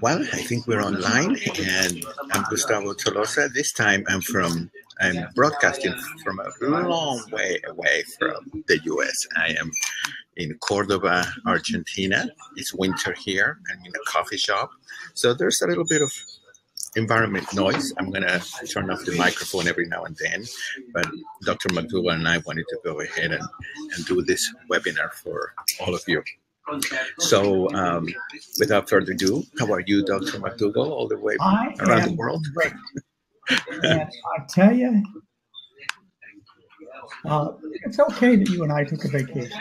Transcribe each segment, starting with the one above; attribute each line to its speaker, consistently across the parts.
Speaker 1: Well, I think we're online, and I'm Gustavo Tolosa. This time I'm broadcasting from a long way away from the U.S. I am in Cordoba, Argentina. It's winter here. I'm in a coffee shop, so there's a little bit of environment noise. I'm going to turn off the microphone every now and then, but Dr. McDougall and I wanted to go ahead and do this webinar for all of you. So without further ado, how are you, Dr. McDougall, all the way around the world?
Speaker 2: Great. And I tell you, it's okay that you and I took a vacation.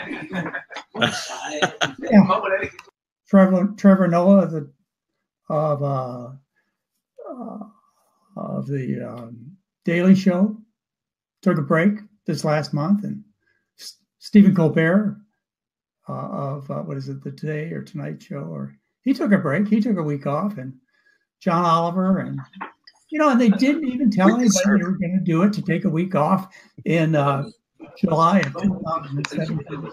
Speaker 2: Yeah. Trevor Noah of the Daily Show took a break this last month, and Stephen Colbert of what is it, the Today or Tonight Show, or he took a break. He took a week off, and John Oliver, and and they didn't even tell anybody they were going to do it, to take a week off in July of 2017.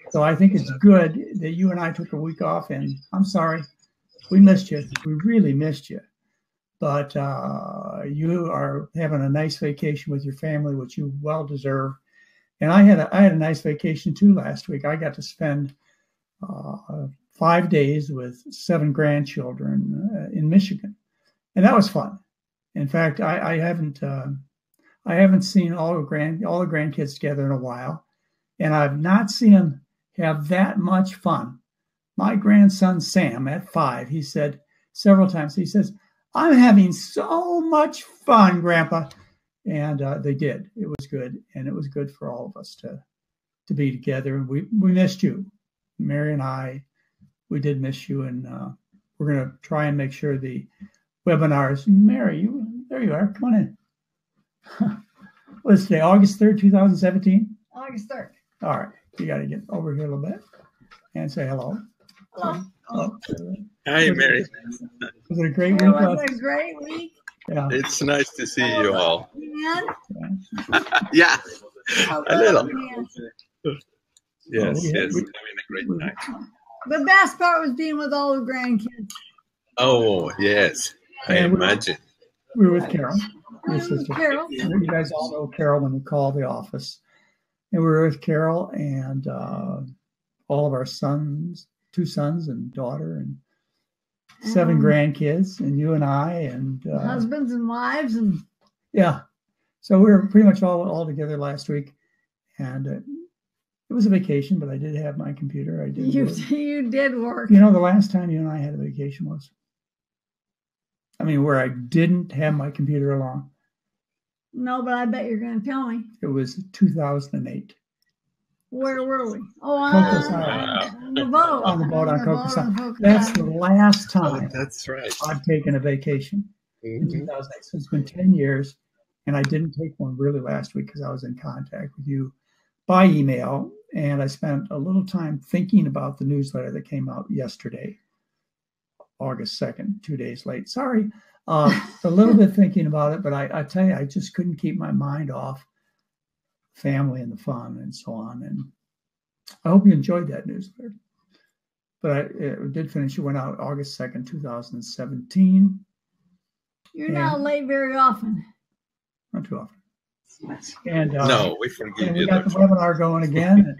Speaker 2: So I think it's good that you and I took a week off, and I'm sorry, we missed you. We really missed you. But you are having a nice vacation with your family, which you well deserve. And I had a nice vacation too last week. I got to spend 5 days with 7 grandchildren in Michigan, and that was fun. In fact, I haven't seen all the grandkids together in a while, and I've not seen them have that much fun. My grandson Sam, at 5, he said several times, he says, "I'm having so much fun, Grandpa." And they did. It was good, and it was good for all of us to be together. And we missed you, Mary and I. We did miss you, and we're going to try and make sure the webinars. Mary, there you are. Come on in. What's today? August 3rd, 2017.
Speaker 3: August 3rd.
Speaker 2: All right, you got to get over here a little bit and say hello.
Speaker 3: Hello.
Speaker 2: Oh,
Speaker 1: hi, Mary.
Speaker 2: Was it a great week?
Speaker 3: It was a great week.
Speaker 1: Yeah. It's nice to see you all.
Speaker 3: And
Speaker 1: Yeah, a little.
Speaker 3: Yeah.
Speaker 1: Yes, having a great time.
Speaker 3: The best part was being with all the grandkids.
Speaker 1: Oh, yes, I imagine.
Speaker 2: We were with Carol, your
Speaker 3: With
Speaker 2: sister.
Speaker 3: Carol.
Speaker 2: You guys all know Carol when we call the office. And we were with Carol and all of our sons, 2 sons and daughter, and 7 grandkids, and you and I, and
Speaker 3: Husbands and wives, and
Speaker 2: yeah. So we were pretty much all together last week, and it was a vacation. But I did have my computer. I did.
Speaker 3: You did work.
Speaker 2: The last time you and I had a vacation was, where I didn't have my computer along.
Speaker 3: No, but I bet you're going to tell me.
Speaker 2: It was 2008.
Speaker 3: Where were we? Oh,
Speaker 2: Cocos
Speaker 3: on the boat.
Speaker 2: On the boat on Cocos Island. That's the last time
Speaker 1: that's right.
Speaker 2: I've taken a vacation in 2008. So it's been 10 years, and I didn't take one really last week because I was in contact with you by email, and I spent a little time thinking about the newsletter that came out yesterday, August 2nd, 2 days late. Sorry. A little bit thinking about it, but I tell you, I just couldn't keep my mind off family and the fun and so on. And I hope you enjoyed that newsletter. But it did finish. It went out August 2nd, 2017.
Speaker 3: You're not late very often.
Speaker 2: Not too often. And
Speaker 1: no, we forgive
Speaker 2: and
Speaker 1: you.
Speaker 2: We got the webinar going again.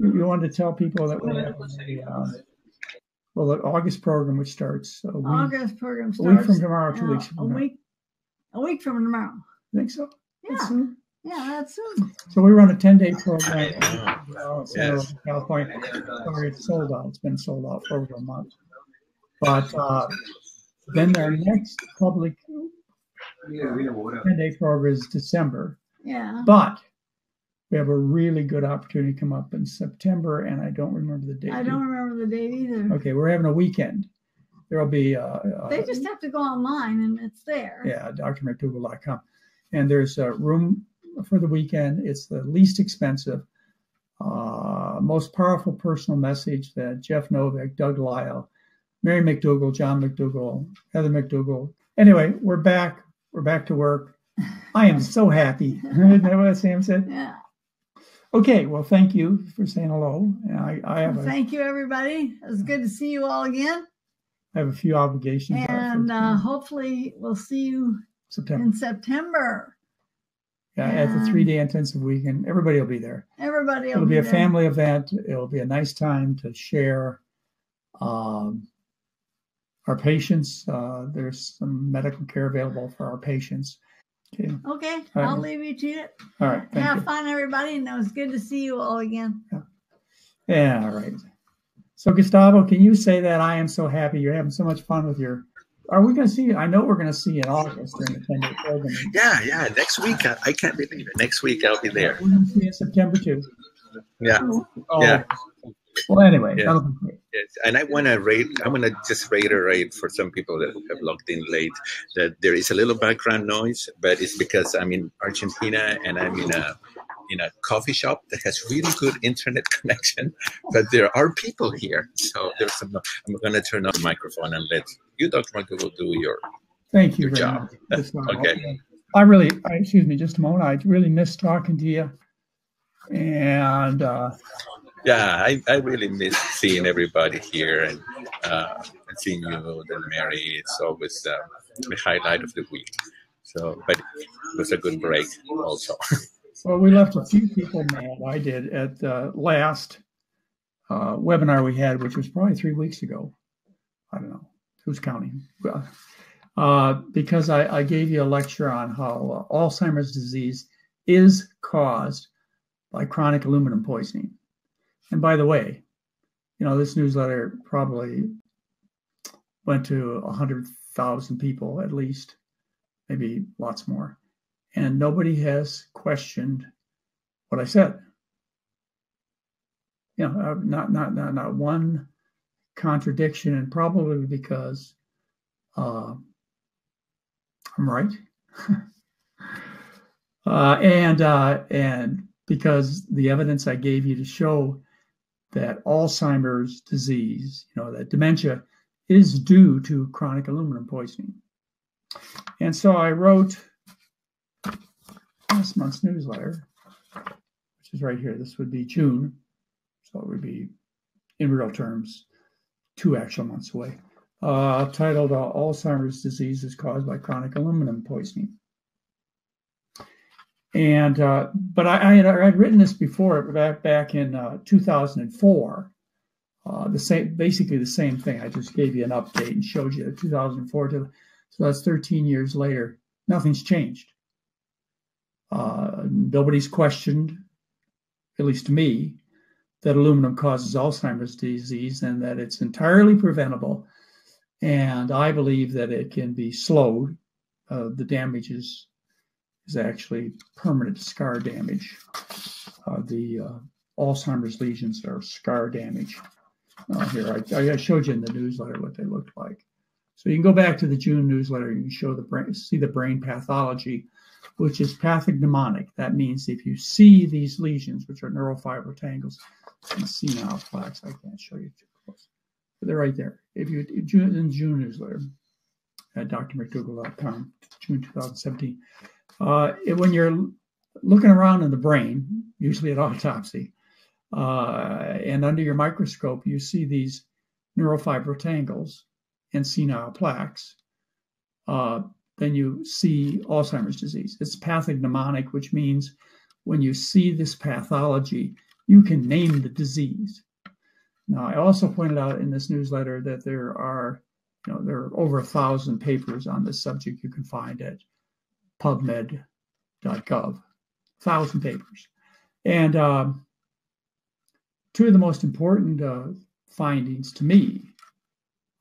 Speaker 2: You wanted to tell people that we're having the August program, which starts a week from tomorrow, 2 weeks from now.
Speaker 3: A week from tomorrow.
Speaker 2: Think so?
Speaker 3: Yeah.
Speaker 2: That's soon.
Speaker 3: Yeah, that's soon.
Speaker 2: So we run a 10-day program in
Speaker 1: Yes.
Speaker 2: California. Sorry, it's sold out. It's been sold out for over a month. But then our next public 10-day program is December.
Speaker 3: Yeah.
Speaker 2: But we have a really good opportunity come up in September, and I don't remember the date.
Speaker 3: I don't remember the date either.
Speaker 2: Okay, we're having a weekend. There will be...
Speaker 3: they just have to go online, and it's there.
Speaker 2: Yeah, drmcdougall.com. And there's a room for the weekend. It's the least expensive, most powerful personal message that Jeff Novak, Doug Lyle, Mary McDougall, John McDougall, Heather McDougall. Anyway, we're back. We're back to work. I am so happy. Isn't that what Sam said?
Speaker 3: Yeah.
Speaker 2: Okay, well, thank you for saying hello. And I have
Speaker 3: Thank you, everybody. It was good to see you all again.
Speaker 2: I have a few obligations.
Speaker 3: And hopefully we'll see you in September.
Speaker 2: Yeah, at the 3-day intensive weekend. Everybody will be there.
Speaker 3: Everybody will
Speaker 2: It'll be a
Speaker 3: there.
Speaker 2: family event. It'll be a nice time to share our patients. There's some medical care available for our patients. Okay.
Speaker 3: Okay,
Speaker 2: Right.
Speaker 3: I'll leave you to it.
Speaker 2: All right.
Speaker 3: Have fun, everybody, and it was good to see you all again.
Speaker 2: Yeah, all right. So, Gustavo, can you say that I am so happy you're having so much fun with your... Are we going to see you? I know we're going to see you in August during the 10-day program.
Speaker 1: Yeah. Next week, I can't believe it. Next week, I'll be there.
Speaker 2: We're going to see you in September, too.
Speaker 1: Yeah.
Speaker 2: Oh.
Speaker 1: Yeah.
Speaker 2: Well, anyway,
Speaker 1: Yeah.
Speaker 2: that'll be great.
Speaker 1: Yes. And I want to just reiterate for some people that have logged in late that there is a little background noise, but it's because I'm in Argentina and I'm in a coffee shop that has really good internet connection, but there are people here. So I'm going to turn on the microphone and let you, Dr. McDougall, do your
Speaker 2: Thank you
Speaker 1: your
Speaker 2: very
Speaker 1: job.
Speaker 2: much.
Speaker 1: Okay.
Speaker 2: Excuse me, just a moment. I really miss talking to you. And
Speaker 1: yeah, I really miss seeing everybody here and seeing you and Mary. It's always the highlight of the week. So, but it was a good break also.
Speaker 2: Well, we left a few people mad. I did at the last webinar we had, which was probably 3 weeks ago. I don't know who's counting. Because I gave you a lecture on how Alzheimer's disease is caused by chronic aluminum poisoning. And by the way, this newsletter probably went to 100,000 people at least, maybe lots more. And nobody has questioned what I said. Not one contradiction, and probably because I'm right, and because the evidence I gave you to show that Alzheimer's disease, that dementia, is due to chronic aluminum poisoning. And so I wrote last month's newsletter, which is right here. This would be June, so it would be, in real terms, 2 actual months away. Titled Alzheimer's disease is caused by chronic aluminum poisoning. And but I had written this before, back in 2004. Basically the same thing. I just gave you an update and showed you 2004 so that's 13 years later. Nothing's changed. Nobody's questioned, at least to me, that aluminum causes Alzheimer's disease and that it's entirely preventable. And I believe that it can be slowed. The damage is actually permanent scar damage. The Alzheimer's lesions are scar damage. Here, I showed you in the newsletter what they looked like. So you can go back to the June newsletter and you can see the brain pathology, which is pathognomonic. That means if you see these lesions, which are neurofiber tangles, and senile plaques, I can't show you too close, but they're right there. If you in June newsletter at drmcdougall.com, June 2017, when you're looking around in the brain, usually at autopsy, and under your microscope, you see these neurofiber tangles and senile plaques, then you see Alzheimer's disease. It's pathognomonic, which means when you see this pathology, you can name the disease. Now, I also pointed out in this newsletter that there are over 1,000 papers on this subject you can find at PubMed.gov. 1,000 papers. And two of the most important findings to me,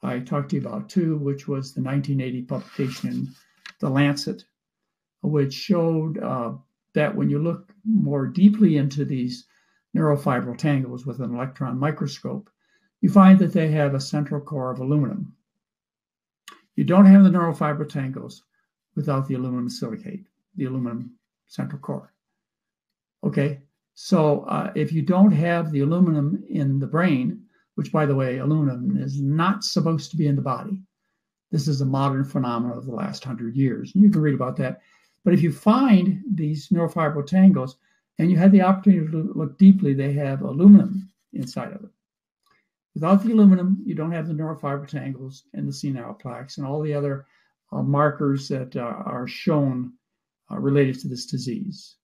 Speaker 2: I talked to you about two, which was the 1980 publication in The Lancet, which showed that when you look more deeply into these neurofibril tangles with an electron microscope, you find that they have a central core of aluminum. You don't have the neurofibril tangles without the aluminum silicate, the aluminum central core. Okay, so if you don't have the aluminum in the brain, which, by the way, aluminum is not supposed to be in the body. This is a modern phenomenon of the last 100 years. And you can read about that. But if you find these neurofibril tangles and you had the opportunity to look deeply, they have aluminum inside of it. Without the aluminum, you don't have the neurofiber tangles and the senile plaques and all the other markers that are shown related to this disease,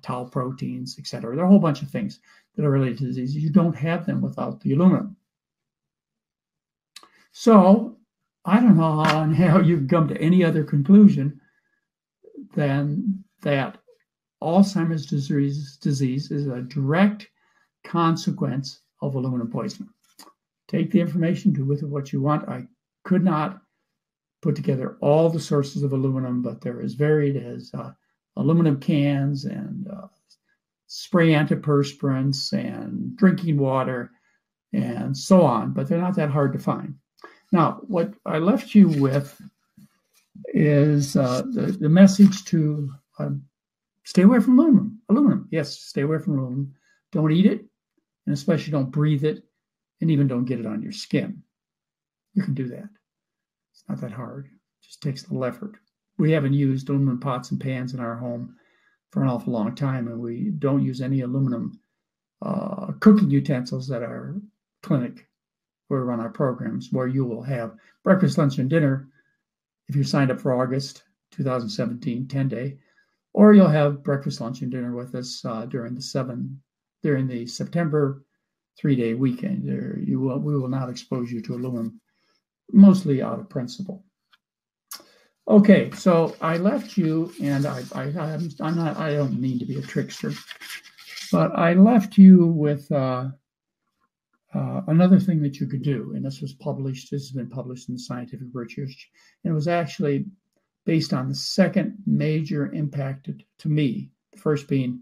Speaker 2: tau proteins, etc. There are a whole bunch of things that are related to the disease. You don't have them without the aluminum. So I don't know how you can come to any other conclusion than that Alzheimer's disease is a direct consequence of aluminum poisoning. Take the information, do with it what you want. I could not put together all the sources of aluminum, but they're as varied as aluminum cans and spray antiperspirants and drinking water and so on, but they're not that hard to find. Now, what I left you with is the message to stay away from aluminum. Aluminum, yes, stay away from aluminum. Don't eat it, and especially don't breathe it, and even don't get it on your skin. You can do that. It's not that hard. It just takes a little effort. We haven't used aluminum pots and pans in our home for an awful long time, and we don't use any aluminum cooking utensils at our clinic where we run our programs, where you will have breakfast, lunch, and dinner if you're signed up for August 2017 10-day, or you'll have breakfast, lunch, and dinner with us during the September 3-day weekend. We will not expose you to aluminum, mostly out of principle. Okay, so I left you, and I don't mean to be a trickster, but I left you with another thing that you could do, and this has been published in the Scientific Virtues, and it was actually based on the second major impact to me, the first being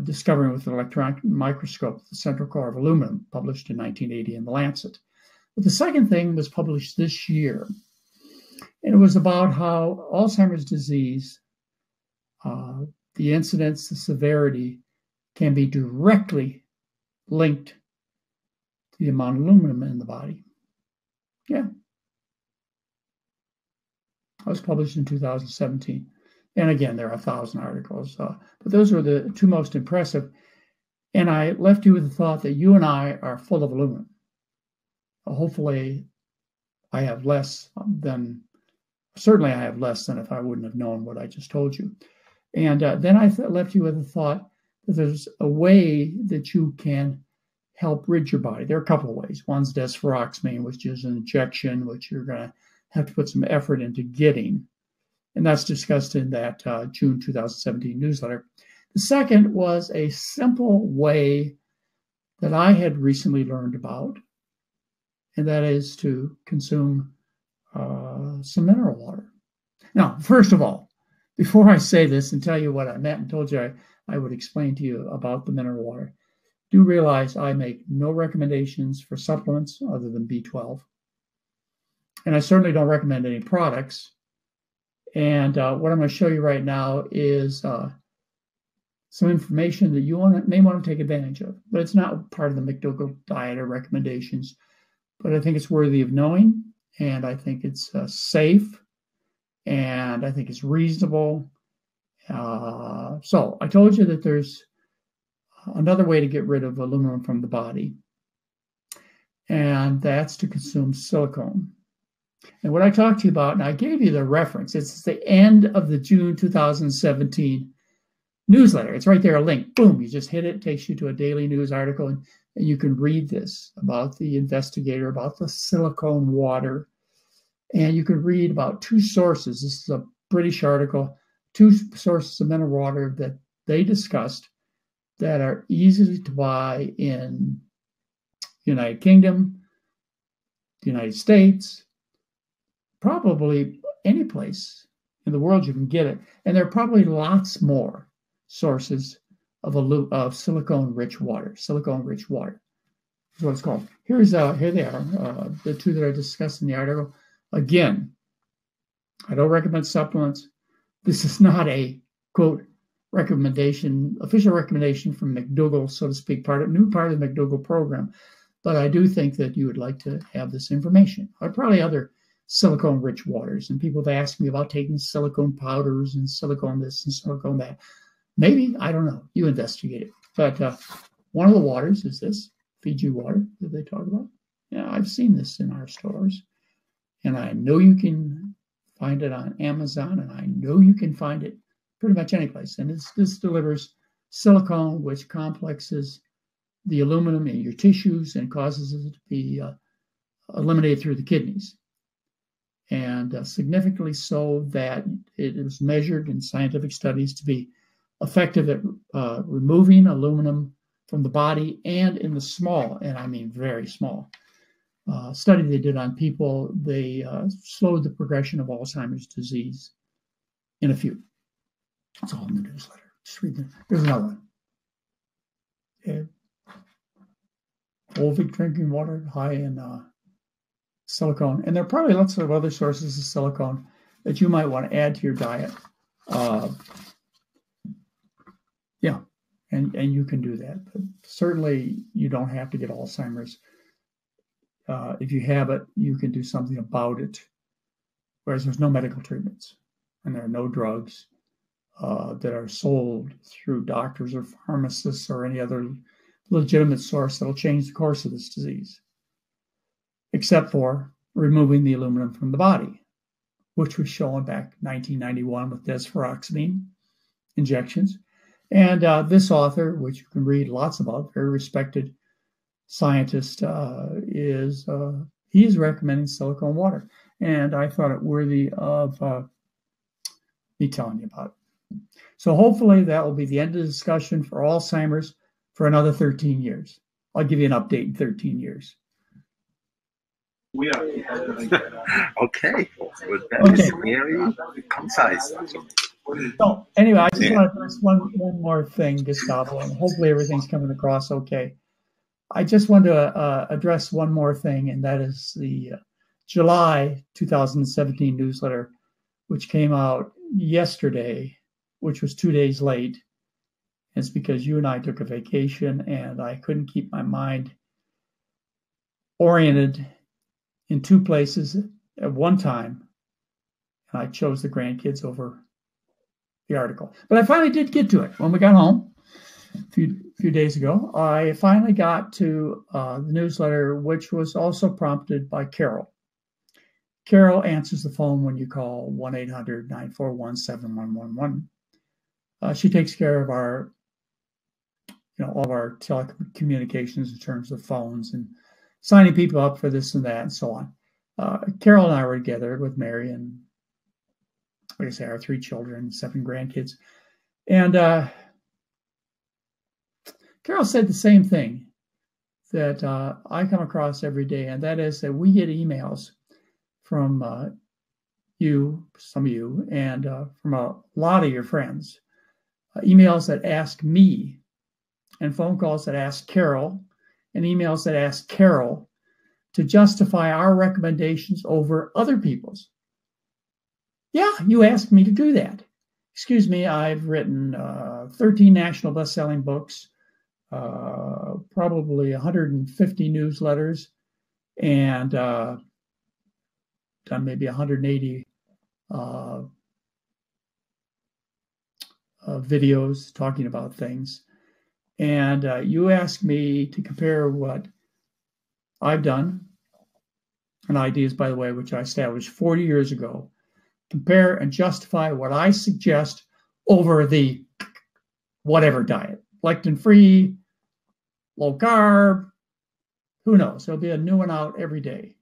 Speaker 2: discovering with an electron microscope the central core of aluminum, published in 1980 in The Lancet. But the second thing was published this year, and it was about how Alzheimer's disease, the incidence, the severity, can be directly linked to the amount of aluminum in the body. Yeah. It was published in 2017. And again, there are 1,000 articles, but those are the two most impressive. And I left you with the thought that you and I are full of aluminum. Hopefully, I have less than, certainly I have less than if I wouldn't have known what I just told you. And then I left you with the thought that there's a way that you can help rid your body. There are a couple of ways. One's desferoxamine, which is an injection, which you're going to have to put some effort into getting. And that's discussed in that June 2017 newsletter. The second was a simple way that I had recently learned about, and that is to consume some mineral water. Now, first of all, before I say this and tell you what I meant and told you I would explain to you about the mineral water, do realize I make no recommendations for supplements other than B12. And I certainly don't recommend any products. And what I'm going to show you right now is some information that you may want to take advantage of. But it's not part of the McDougall diet or recommendations. But I think it's worthy of knowing. And I think it's safe. And I think it's reasonable. So I told you that there's another way to get rid of aluminum from the body. And that's to consume silicone. And what I talked to you about, and I gave you the reference, it's the end of the June 2017 newsletter. It's right there, a link. Boom, you just hit it. It takes you to a daily news article, and you can read this about the investigator, about the silicone water. And you can read about two sources. This is a British article, two sources of mineral water that they discussed that are easy to buy in the United Kingdom, the United States, probably any place in the world you can get it. And there are probably lots more sources of silicone-rich water. Silicone-rich water is what it's called. Here they are, the two that I discussed in the article. Again, I don't recommend supplements. This is not a, quote, official recommendation from McDougall, so to speak, new part of the McDougall program. But I do think that you would like to have this information. Or probably other silicone-rich waters. And people have asked me about taking silicone powders and silicone this and silicone that. Maybe, I don't know. You investigate it. But one of the waters is this Fiji Water that they talk about. Yeah, I've seen this in our stores. And I know you can find it on Amazon, and I know you can find it pretty much any place. And this delivers silicone, which complexes the aluminum in your tissues and causes it to be eliminated through the kidneys. And significantly so that it is measured in scientific studies to be effective at removing aluminum from the body and in the small, and I mean very small, study they did on people. They slowed the progression of Alzheimer's disease in a few. It's all in the newsletter. Just read them. There's another one. Okay. Fulvic drinking water, high in silicone. And there are probably lots of other sources of silicone that you might want to add to your diet. Yeah, and you can do that. But certainly you don't have to get Alzheimer's. If you have it, you can do something about it. Whereas there's no medical treatments and there are no drugs that are sold through doctors or pharmacists or any other legitimate source that'll change the course of this disease, except for removing the aluminum from the body, which was shown back 1991 with desferoxamine injections. And this author, which you can read lots about, very respected scientist, he is recommending silicone water. And I thought it worthy of me telling you about it. So hopefully that will be the end of the discussion for Alzheimer's for another 13 years. I'll give you an update in 13 years.
Speaker 1: Okay. Well, that is very concise.
Speaker 2: So anyway, I just want to address one more thing, Gustavo, and hopefully everything's coming across okay. I just want to address one more thing, and that is the July 2017 newsletter, which came out yesterday, which was 2 days late. It's because you and I took a vacation, and I couldn't keep my mind oriented in two places at one time, and I chose the grandkids over the article. But I finally did get to it when we got home a few days ago. I finally got to the newsletter, which was also prompted by Carol. Carol answers the phone when you call 1-800-941-7111. She takes care of our, all of our telecommunications in terms of phones and signing people up for this and that and so on. Carol and I were together with Mary and, like I say, our 3 children, 7 grandkids. And Carol said the same thing that I come across every day, and that is that we get emails from some of you, and from a lot of your friends, emails that ask me, and phone calls that ask Carol, and emails that ask Carol to justify our recommendations over other people's. Yeah, you asked me to do that. Excuse me, I've written 13 national best-selling books, probably 150 newsletters, and done maybe 180 videos talking about things. And you asked me to compare what I've done, and ideas, by the way, which I established 40 years ago, compare and justify what I suggest over the whatever diet, lectin-free, low carb, who knows? There'll be a new one out every day.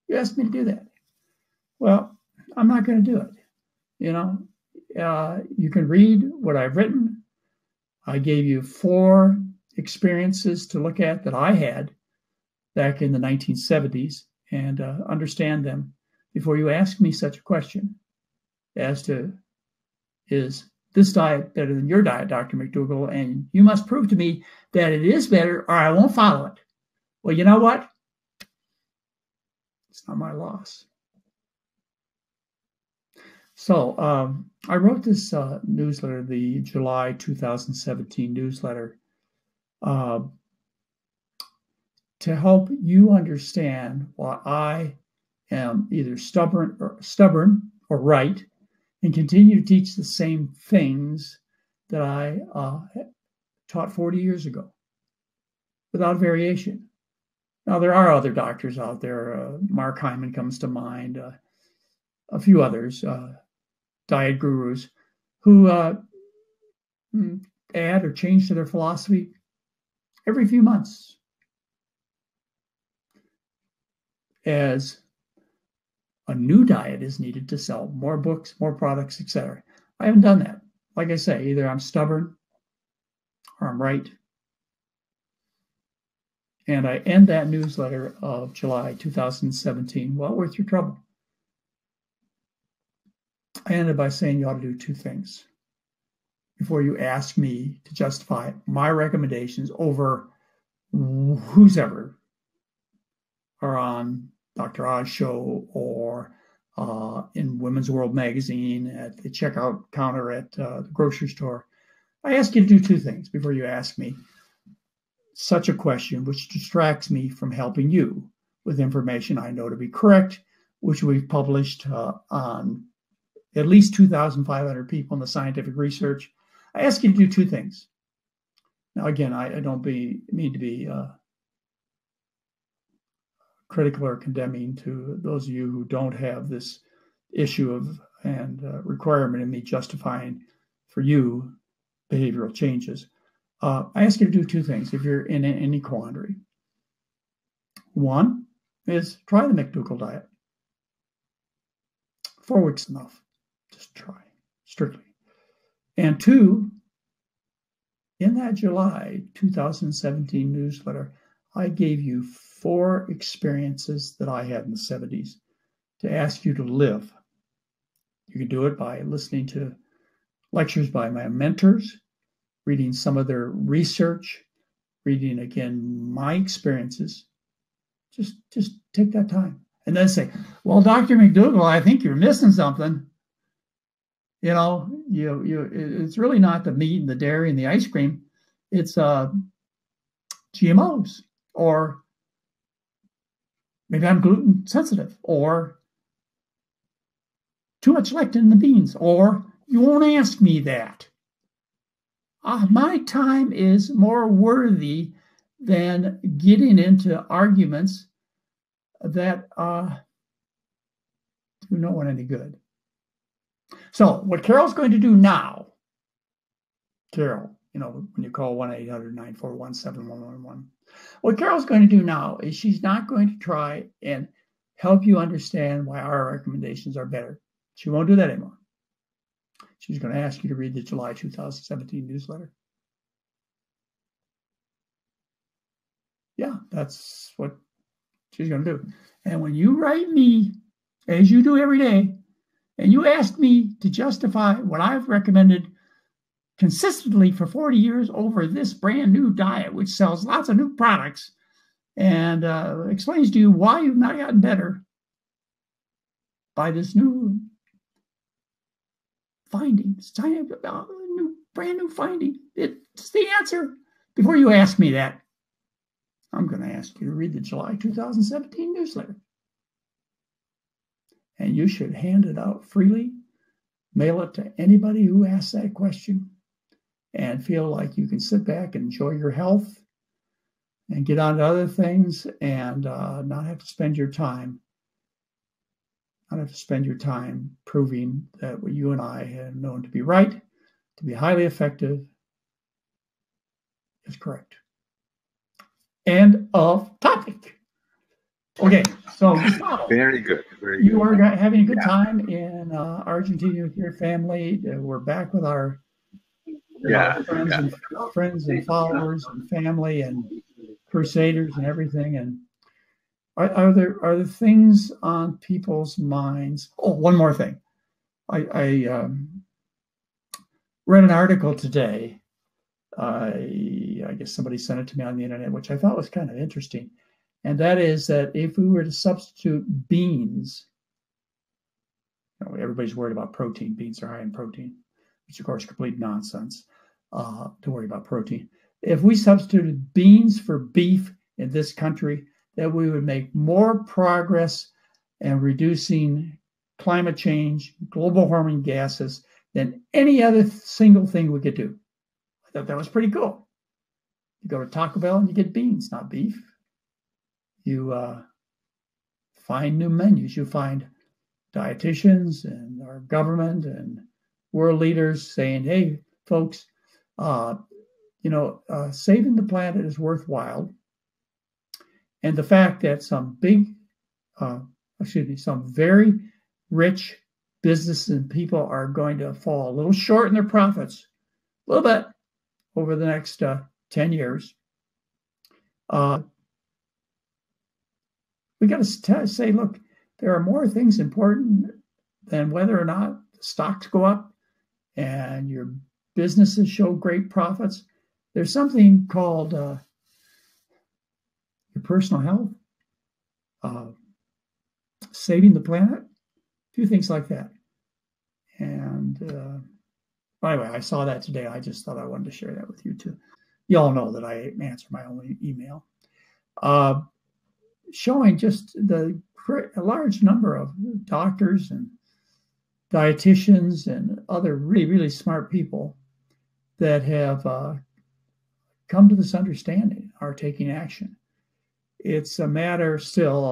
Speaker 2: You asked me to do that. Well, I'm not going to do it. You can read what I've written. I gave you 4 experiences to look at that I had back in the 1970s and understand them before you ask me such a question as to, is this diet better than your diet, Dr. McDougall? And you must prove to me that it is better or I won't follow it. Well, you know what? It's not my loss. So I wrote this newsletter, the July 2017 newsletter, to help you understand why I am either stubborn or right and continue to teach the same things that I taught 40 years ago without variation. Now, there are other doctors out there. Mark Hyman comes to mind, a few others, diet gurus, who add or change to their philosophy every few months as a new diet is needed to sell more books, more products, etc. I haven't done that. Like I say, either I'm stubborn or I'm right. And I end that newsletter of July 2017, well worth your trouble. I ended by saying you ought to do two things before you ask me to justify my recommendations over who's ever are on Dr. Oz show or in Women's World magazine at the checkout counter at the grocery store. I ask you to do two things before you ask me such a question, which distracts me from helping you with information I know to be correct, which we've published on at least 2,500 people in the scientific research. I ask you to do two things. Now, again, I don't mean to be critical or condemning to those of you who don't have this issue of and requirement in me justifying for you behavioral changes. I ask you to do two things if you're in any quandary. One is try the McDougall diet. 4 weeks enough. Just try, strictly. And two, in that July 2017 newsletter, I gave you 4 experiences that I had in the 70s to ask you to live. You can do it by listening to lectures by my mentors, reading some of their research, reading again my experiences. Just take that time and then say, well, Dr. McDougall, I think you're missing something. You know, it's really not the meat and the dairy and the ice cream. It's GMOs, or maybe I'm gluten sensitive, or too much lectin in the beans, or you won't ask me that. My time is more worthy than getting into arguments that do no one any good. So what Carol's going to do now, Carol, you know, when you call 1-800-941-7111, what Carol's going to do now is she's not going to try and help you understand why our recommendations are better. She won't do that anymore. She's going to ask you to read the July 2017 newsletter. Yeah, that's what she's going to do. And when you write me, as you do every day, and you ask me to justify what I've recommended consistently for 40 years over this brand new diet, which sells lots of new products and explains to you why you've not gotten better by this new finding, brand new finding. It's the answer. Before you ask me that, I'm going to ask you to read the July 2017 newsletter. And you should hand it out freely, mail it to anybody who asks that question, and feel like you can sit back and enjoy your health and get on to other things and not have to spend your time proving that what you and I have known to be right, to be highly effective, is correct. End of topic. Okay, so
Speaker 1: very good. Very
Speaker 2: you
Speaker 1: good.
Speaker 2: are having a good time in Argentina with your family. We're back with our friends and followers and family and crusaders and everything. And are there things on people's minds? Oh, one more thing. I read an article today. I guess somebody sent it to me on the internet, which I thought was kind of interesting. And that is that if we were to substitute beans, you know, everybody's worried about protein. Beans are high in protein, which of course is complete nonsense to worry about protein. If we substituted beans for beef in this country, that we would make more progress in reducing climate change, global warming gases, than any other single thing we could do. I thought that was pretty cool. You go to Taco Bell and you get beans, not beef. You find new menus. You find dietitians and our government and world leaders saying, hey, folks, saving the planet is worthwhile. And the fact that some very rich businesses and people are going to fall a little short in their profits, a little bit, over the next 10 years. We got to say, look, there are more things important than whether or not the stocks go up and your businesses show great profits. There's something called your personal health, saving the planet, a few things like that. And anyway, I saw that today. I just thought I wanted to share that with you too. You all know that I answer my own email. Showing just a large number of doctors and dietitians and other really, really smart people that have come to this understanding, are taking action. It's a matter still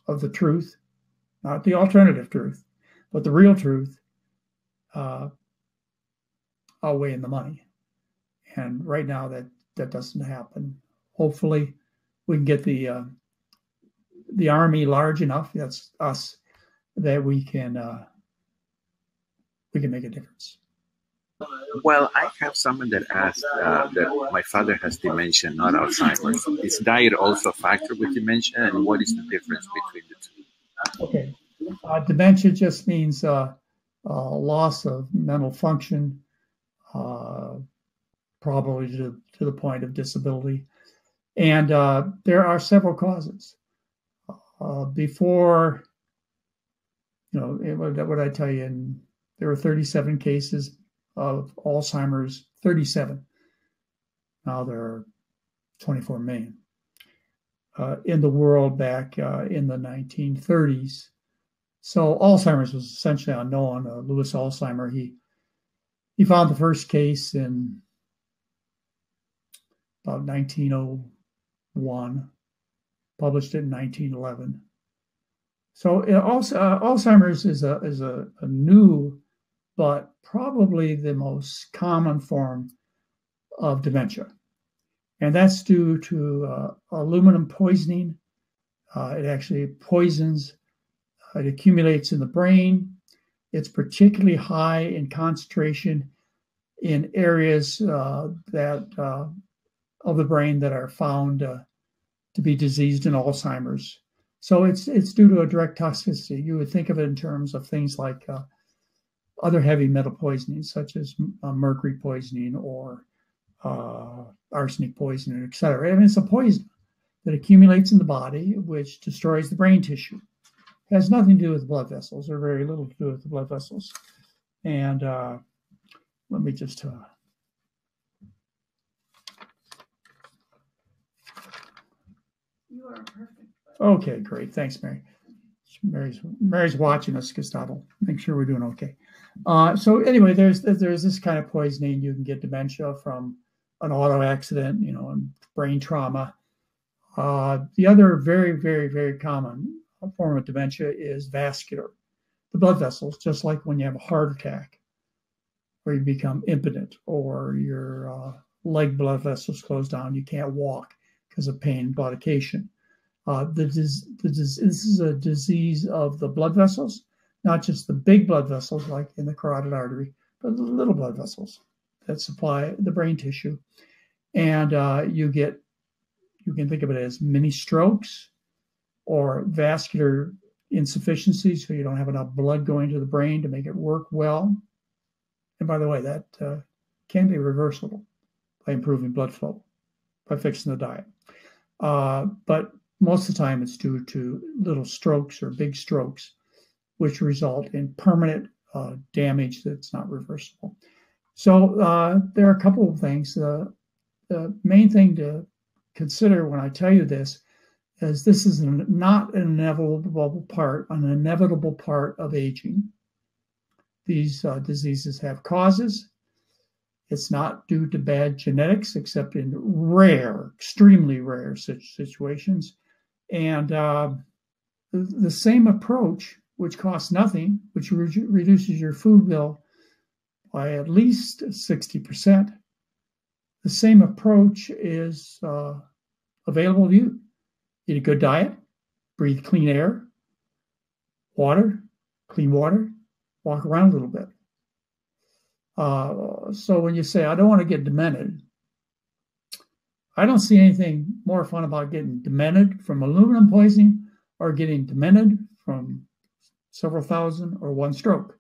Speaker 2: of the truth, not the alternative truth, but the real truth outweighing the money. And right now that doesn't happen. Hopefully we can get the army large enough, that's us, that we can make a difference.
Speaker 1: Well, I have someone that asked that my father has dementia, not Alzheimer's. Is diet also a factor with dementia, and what is the difference between the two?
Speaker 2: Okay. Dementia just means loss of mental function, probably to the point of disability. And there are several causes. Before, what I tell you, there were 37 cases of Alzheimer's, 37. Now there are 24 million in the world back in the 1930s. So Alzheimer's was essentially unknown. Louis Alzheimer, he found the first case in about 1901, published it in 1911. So Alzheimer's is a new, but probably the most common form of dementia. And that's due to aluminum poisoning. It actually poisons, it accumulates in the brain. It's particularly high in concentration in areas of the brain that are found to be diseased in Alzheimer's. So it's due to a direct toxicity. You would think of it in terms of things like other heavy metal poisoning, such as mercury poisoning or arsenic poisoning, et cetera. I mean, it's a poison that accumulates in the body, which destroys the brain tissue. It has nothing to do with blood vessels, or very little to do with the blood vessels. And let me just...
Speaker 3: You are perfect.
Speaker 2: Okay, great. Thanks, Mary. Mary's watching us, Gustavo. Make sure we're doing okay. So anyway, there's this kind of poisoning. You can get dementia from an auto accident, and brain trauma. The other very, very, very common form of dementia is vascular. The blood vessels, just like when you have a heart attack, or you become impotent, or your leg blood vessels close down, you can't walk because of pain and claudication. This is a disease of the blood vessels, not just the big blood vessels like in the carotid artery, but the little blood vessels that supply the brain tissue. And you can think of it as mini strokes or vascular insufficiency, so you don't have enough blood going to the brain to make it work well. And by the way, that can be reversible by improving blood flow, by fixing the diet. But most of the time it's due to little strokes or big strokes, which result in permanent damage that's not reversible. So there are a couple of things. The main thing to consider when I tell you this is this is not an inevitable part of aging. these diseases have causes. It's not due to bad genetics, except in rare, extremely rare situations. And the same approach, which costs nothing, which reduces your food bill by at least 60%, the same approach is available to you. Eat a good diet, breathe clean air, water, clean water, walk around a little bit. So when you say, I don't want to get demented, I don't see anything more fun about getting demented from aluminum poisoning or getting demented from several thousand or one stroke.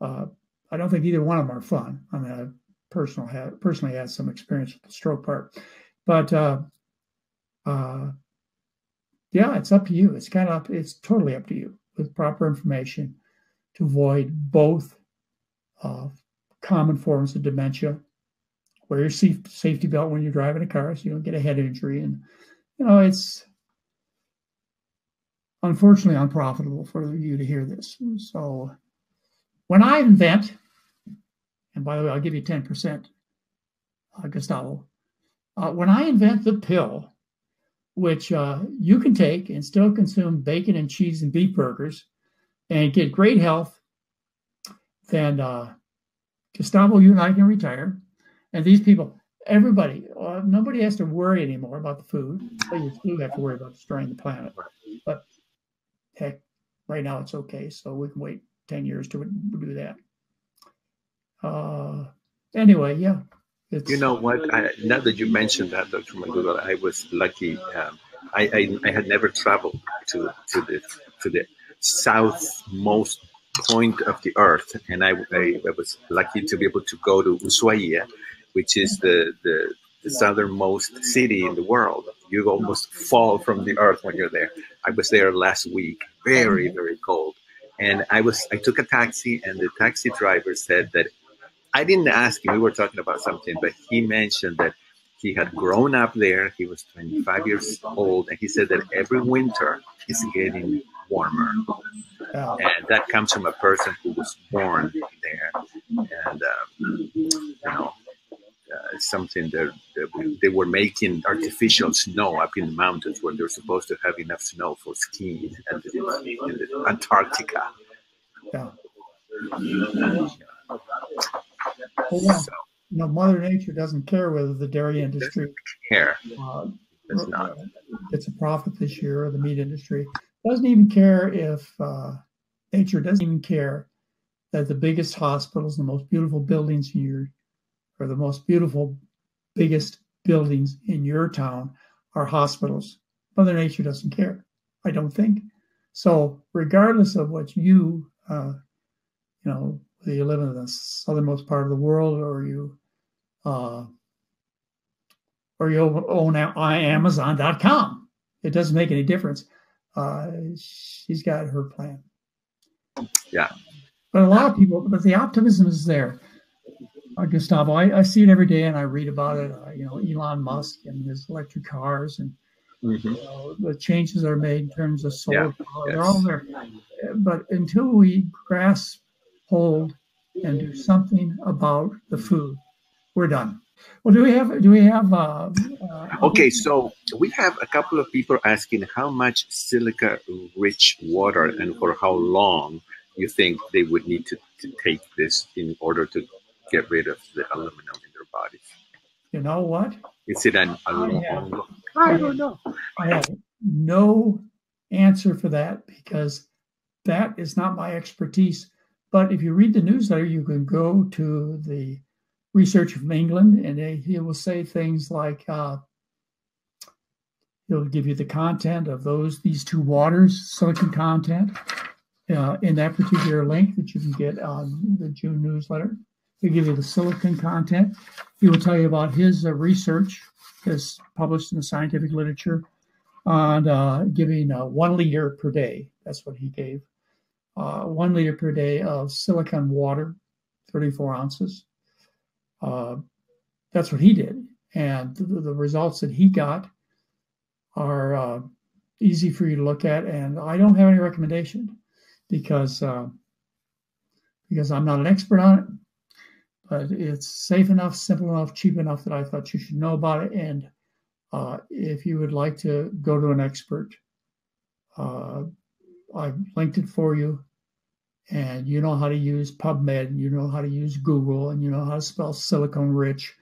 Speaker 2: I don't think either one of them are fun. I mean, I personally had some experience with the stroke part. But yeah, it's up to you. It's totally up to you with proper information to avoid both common forms of dementia. Wear your safety belt when you're driving a car so you don't get a head injury. And, it's unfortunately unprofitable for you to hear this. So when I invent, and by the way, I'll give you 10%, Gustavo, when I invent the pill, which you can take and still consume bacon and cheese and beef burgers and get great health, then Gustavo, you and I can retire. And these people, everybody, nobody has to worry anymore about the food. But you still have to worry about destroying the planet. But heck, right now it's okay. So we can wait 10 years to do that. Anyway, yeah.
Speaker 1: You know what? Now that you mentioned that, Dr. McDougall, I was lucky. I had never traveled to the southmost point of the earth, and I was lucky to be able to go to Ushuaia, which is the southernmost city in the world. You almost fall from the earth when you're there. I was there last week, very, very cold, and I took a taxi, and the taxi driver said that. I didn't ask him, we were talking about something, but he mentioned that he had grown up there. He was 25 years old, and he said that every winter it's getting warmer. Oh. And that comes from a person who was born there. And, it's something that they were making artificial snow up in the mountains when they're supposed to have enough snow for skiing in the Antarctica.
Speaker 2: Yeah. Well, yeah. Mother Nature doesn't care whether the dairy industry gets a profit this year, or the meat industry doesn't even care if nature doesn't even care that the biggest hospitals, the most beautiful buildings or the most beautiful, biggest buildings in your town are hospitals. Mother Nature doesn't care, I don't think. So regardless of what you whether you live in the southernmost part of the world or you own Amazon.com, it doesn't make any difference. She's got her plan.
Speaker 1: Yeah.
Speaker 2: But a lot of people, but the optimism is there. Gustavo, I see it every day, and I read about it. Elon Musk and his electric cars, and the changes that are made in terms of solar power. They're all there. But until we grasp hold and do something about the food, we're done. Well, do we have
Speaker 1: okay, so we have a couple of people asking how much silica rich water and for how long you think they would need to take this in order to get rid of the aluminum in their bodies.
Speaker 2: You know what?
Speaker 1: Is it I don't know.
Speaker 2: I have no answer for that because that is not my expertise. But if you read the newsletter, you can go to the Research from England, and he will say things like, he'll give you the content of these two waters, silicon content, in that particular link that you can get on the June newsletter. He'll give you the silicon content. He will tell you about his research that's published in the scientific literature on giving 1 liter per day. That's what he gave. 1 liter per day of silicon water, 34 ounces. That's what he did. And the results that he got are easy for you to look at. And I don't have any recommendation because because I'm not an expert on it, but it's safe enough, simple enough, cheap enough that I thought you should know about it. And if you would like to go to an expert, I've linked it for you. And you know how to use PubMed, and you know how to use Google, and you know how to spell silicone-rich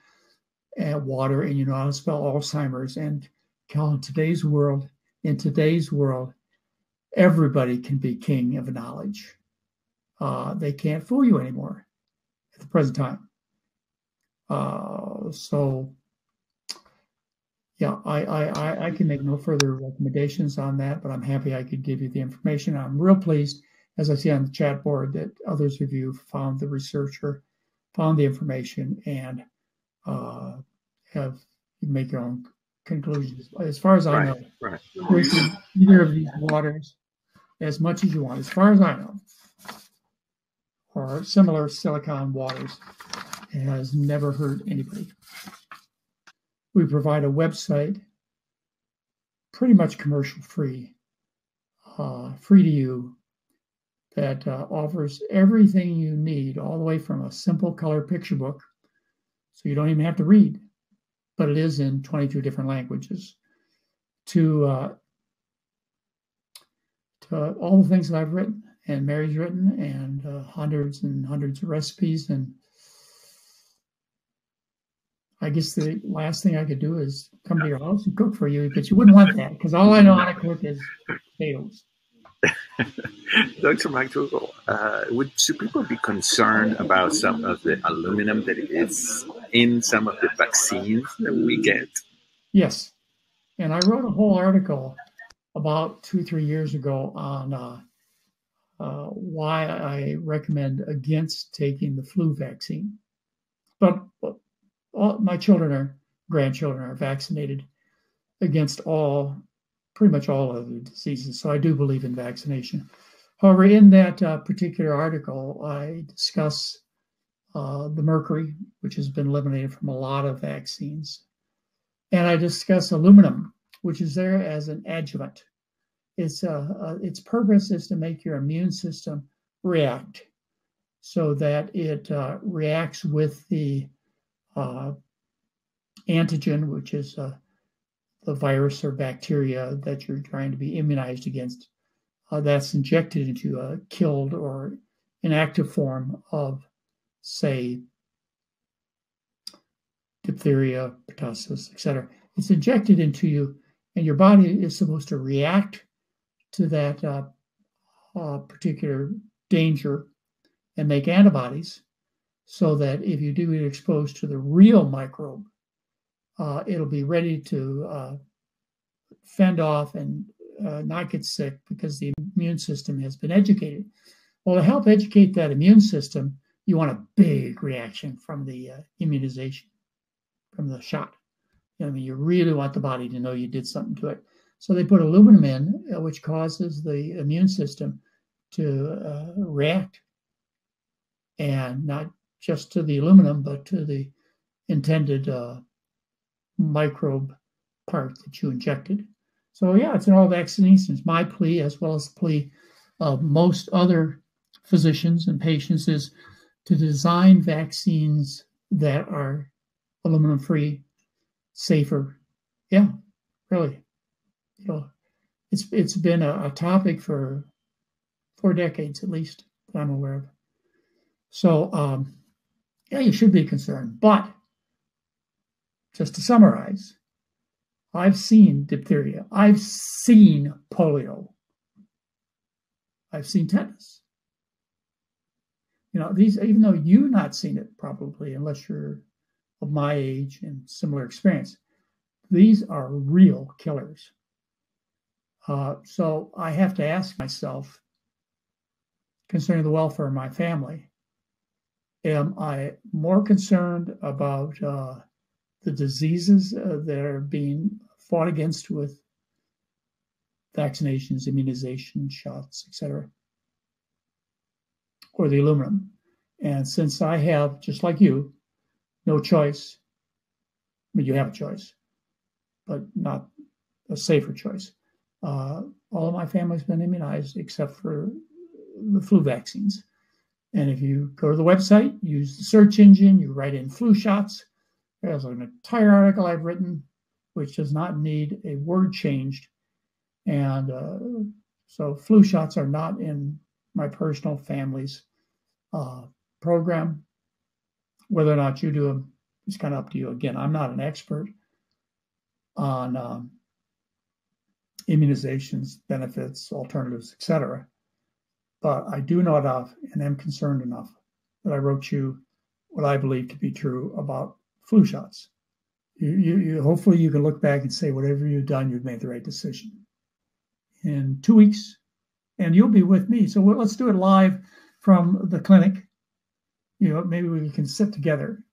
Speaker 2: and water, and you know how to spell Alzheimer's. And in today's world, everybody can be king of knowledge. They can't fool you anymore at the present time. So, yeah, I can make no further recommendations on that, but I'm happy I could give you the information. I'm real pleased, as I see on the chat board, that others of you found the researcher, found the information, and have you make your own conclusions. As far as I know, drinking either of these waters as much as you want, as far as I know, or similar silicone waters, has never hurt anybody. We provide a website, pretty much commercial free, free to you, that offers everything you need, all the way from a simple color picture book, so you don't even have to read, but it is in 22 different languages, to all the things that I've written and Mary's written, and hundreds and hundreds of recipes. And I guess the last thing I could do is come to your house and cook for you, but you wouldn't want that, because all I know how to cook is potatoes.
Speaker 1: Dr. McDougall, should people be concerned about some of the aluminum that is in some of the vaccines that we get?
Speaker 2: Yes. And I wrote a whole article about 2-3 years ago on why I recommend against taking the flu vaccine. But all my grandchildren are vaccinated against pretty much all other diseases. So I do believe in vaccination. However, in that particular article, I discuss the mercury, which has been eliminated from a lot of vaccines. And I discuss aluminum, which is there as an adjuvant. Its purpose is to make your immune system react, so that it reacts with the antigen, which is the virus or bacteria that you're trying to be immunized against. That's injected into a killed or inactive form of, say, diphtheria, pertussis, etc. It's injected into you, and your body is supposed to react to that particular danger and make antibodies, so that if you do get exposed to the real microbe, it'll be ready to fend off and not get sick, because the immune system has been educated. Well, to help educate that immune system, you want a big reaction from the immunization, from the shot. You really want the body to know you did something to it. So they put aluminum in, which causes the immune system to react, and not just to the aluminum, but to the intended microbe part that you injected. So yeah, it's in all vaccinations. My plea, as well as the plea of most other physicians and patients, is to design vaccines that are aluminum-free, safer. Yeah, really. It's been a topic for 4 decades at least that I'm aware of. So yeah, you should be concerned. But just to summarize, I've seen diphtheria. I've seen polio. I've seen tetanus. These, even though you've not seen it probably, unless you're of my age and similar experience, these are real killers. So I have to ask myself, concerning the welfare of my family, am I more concerned about the diseases that are being fought against with vaccinations, immunization, shots, etc., or the aluminum? And since I have, just like you, no choice, you have a choice, but not a safer choice. All of my family's been immunized except for the flu vaccines. And if you go to the website, use the search engine, you write in flu shots. There's an entire article I've written, which does not need a word changed. And so flu shots are not in my personal family's program. Whether or not you do them is kind of up to you. Again, I'm not an expert on immunizations, benefits, alternatives, etc. But I do know enough and am concerned enough that I wrote you what I believe to be true about flu shots. You hopefully you can look back and say whatever you've done, you've made the right decision. In 2 weeks, and you'll be with me. So let's do it live from the clinic. You know, maybe we can sit together.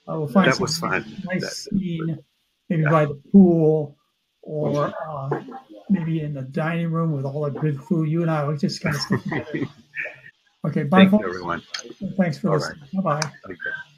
Speaker 2: We'll find
Speaker 1: that was fun.
Speaker 2: Nice scene, maybe by the pool, or maybe in the dining room with all the good food. You and I will just kind of sit together. Okay, bye,
Speaker 1: Thank
Speaker 2: folks.
Speaker 1: you, everyone.
Speaker 2: Thanks for listening. Right. Bye-bye.
Speaker 1: Okay.